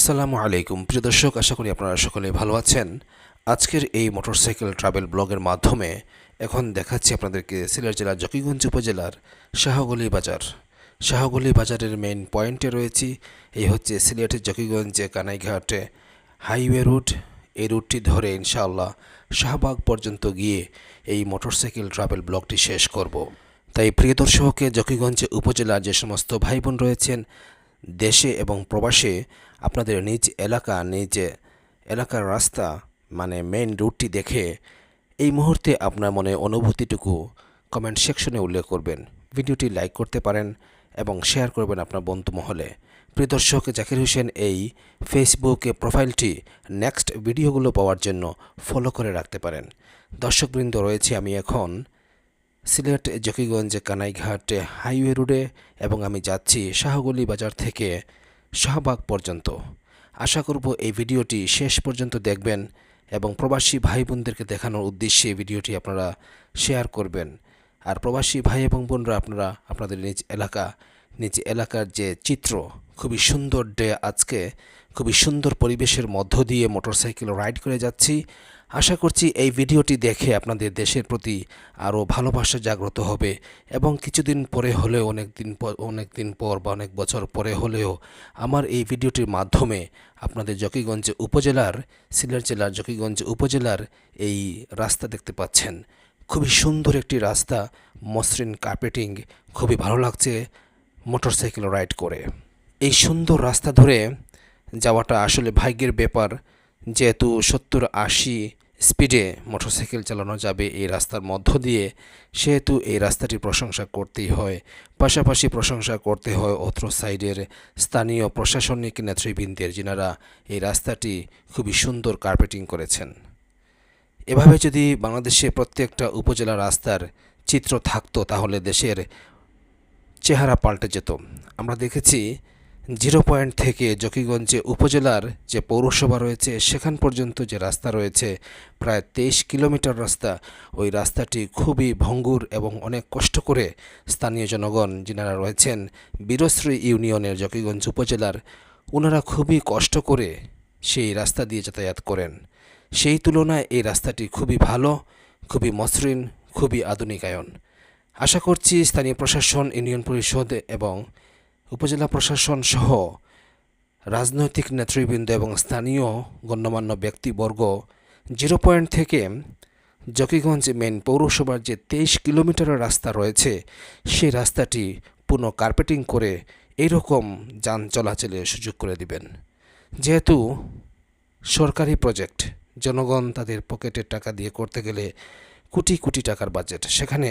আসসালামু আলাইকুম প্রিয় দর্শক, আশা করি আপনারা সকলে ভালো আছেন। আজকের এই মোটরসাইকেল ট্রাভেল ব্লগের মাধ্যমে এখন দেখাচ্ছি আপনাদেরকে সিলেট জেলার জকিগঞ্জ উপজেলার শাহগলি বাজারের মেইন পয়েন্টে রয়েছি। এই হচ্ছে সিলেটের জকিগঞ্জে কানাইঘাটে হাইওয়ে রুট। এই রুটটি ধরে ইনশাআল্লাহ শাহবাগ পর্যন্ত গিয়ে এই মোটরসাইকেল ট্রাভেল ব্লগটি শেষ করব। তাই প্রিয় দর্শককে জকিগঞ্জ উপজেলার যে সমস্ত ভাই বোন রয়েছেন দেশে এবং প্রবাসে, আপনাদের নিজ এলাকার রাস্তা মানে মেইন রুটটি দেখে এই মুহূর্তে আপনার মনে অনুভূতিটুকু কমেন্ট সেকশনে উল্লেখ করবেন। ভিডিওটি লাইক করতে পারেন এবং শেয়ার করবেন আপনার বন্ধু মহলে। প্রিয় দর্শক, জাকির হোসেন এই ফেসবুকে প্রোফাইলটি নেক্সট ভিডিওগুলো পাওয়ার জন্য ফলো করে রাখতে পারেন। দর্শকবৃন্দ, রয়েছে আমি এখন সিলেট জকিগঞ্জ কানাইঘাট হাইওয়ে রোডে এবং আমি যাচ্ছি শাহগলি বাজার থেকে শাহবাগ পর্যন্ত। আশা করব এই ভিডিওটি শেষ পর্যন্ত দেখবেন এবং প্রবাসী ভাই বোনদেরকে দেখানোর উদ্দেশ্যে ভিডিওটি আপনারা শেয়ার করবেন। আর প্রবাসী ভাই এবং বোনরা আপনারা আপনাদের নিজ এলাকার যে চিত্র, খুবই সুন্দর ডে, আজকে খুবই সুন্দর পরিবেশের মধ্য দিয়ে মোটরসাইকেল রাইড করে যাচ্ছি। আশা করছি এই ভিডিওটি দেখে আপনাদের দেশের প্রতি আরও ভালোবাসা জাগ্রত হবে এবং কিছুদিন পরে হলেও অনেক দিন পর বা অনেক বছর পরে হলেও আমার এই ভিডিওটির মাধ্যমে আপনাদের সিলেট জেলার জকিগঞ্জ উপজেলার এই রাস্তা দেখতে পাচ্ছেন। খুবই সুন্দর একটি রাস্তা, মসৃণ কার্পেটিং, খুবই ভালো লাগছে মোটরসাইকেল রাইড করে। এই সুন্দর রাস্তা ধরে যাওয়াটা আসলে ভাগ্যের ব্যাপার। যেহেতু 70-80 স্পিডে মোটরসাইকেল চালানো যাবে এই রাস্তার মধ্য দিয়ে, সেহেতু এই রাস্তাটির প্রশংসা করতেই হয়। পাশাপাশি প্রশংসা করতে হয় অত্র সাইডের স্থানীয় প্রশাসনিক নেতৃবৃন্দের, যিনারা এই রাস্তাটি খুবই সুন্দর কার্পেটিং করেছেন। এভাবে যদি বাংলাদেশে প্রত্যেকটা উপজেলা রাস্তার চিত্র থাকতো তাহলে দেশের চেহারা পাল্টে যেত। আমরা দেখেছি 0 পয়েন্ট থেকে জকিগঞ্জে উপজেলার যে পৌরসভা রয়েছে সেখান পর্যন্ত যে রাস্তা রয়েছে প্রায় 23 কিলোমিটার রাস্তা, ওই রাস্তাটি খুবই ভঙ্গুর এবং অনেক কষ্ট করে স্থানীয় জনগণ যিনারা রয়েছেন বীরশ্রী ইউনিয়নের জকিগঞ্জ উপজেলার, ওনারা খুবই কষ্ট করে সেই রাস্তা দিয়ে যাতায়াত করেন। সেই তুলনায় এই রাস্তাটি খুবই ভালো, খুবই মসৃণ, খুবই আধুনিকায়ন। আশা করছি স্থানীয় প্রশাসন, ইউনিয়ন পরিষদ এবং উপজেলা প্রশাসন সহ রাজনৈতিক নেতৃবৃন্দ এবং স্থানীয় গণ্যমান্য ব্যক্তিবর্গ 0 পয়েন্ট থেকে জকিগঞ্জ মেন পৌরসভার যে 23 কিলোমিটারের রাস্তা রয়েছে সেই রাস্তাটি পুনঃ কার্পেটিং করে এইরকম যান চলাচলের সুযোগ করে দিবেন। যেহেতু সরকারি প্রজেক্ট, জনগণ তাদের পকেটের টাকা দিয়ে করতে গেলে কোটি কোটি টাকার বাজেট, সেখানে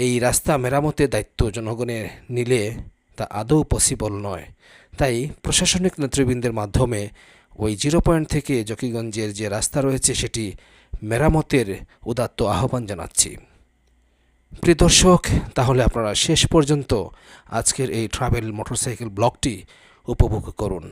এই রাস্তা মেরামতের দায়িত্ব জনগণের নিলে তা আদৌ পসিবল নয়। তাই প্রশাসনিক নেতৃবৃন্দের মাধ্যমে ওই 0 পয়েন্ট থেকে জকিগঞ্জের যে রাস্তা রয়েছে সেটি মেরামতের উদাত্ত আহ্বান জানাচ্ছি। প্রিয় দর্শক, তাহলে আপনারা শেষ পর্যন্ত আজকের এই ট্রাভেল মোটরসাইকেল ব্লগটি উপভোগ করুন।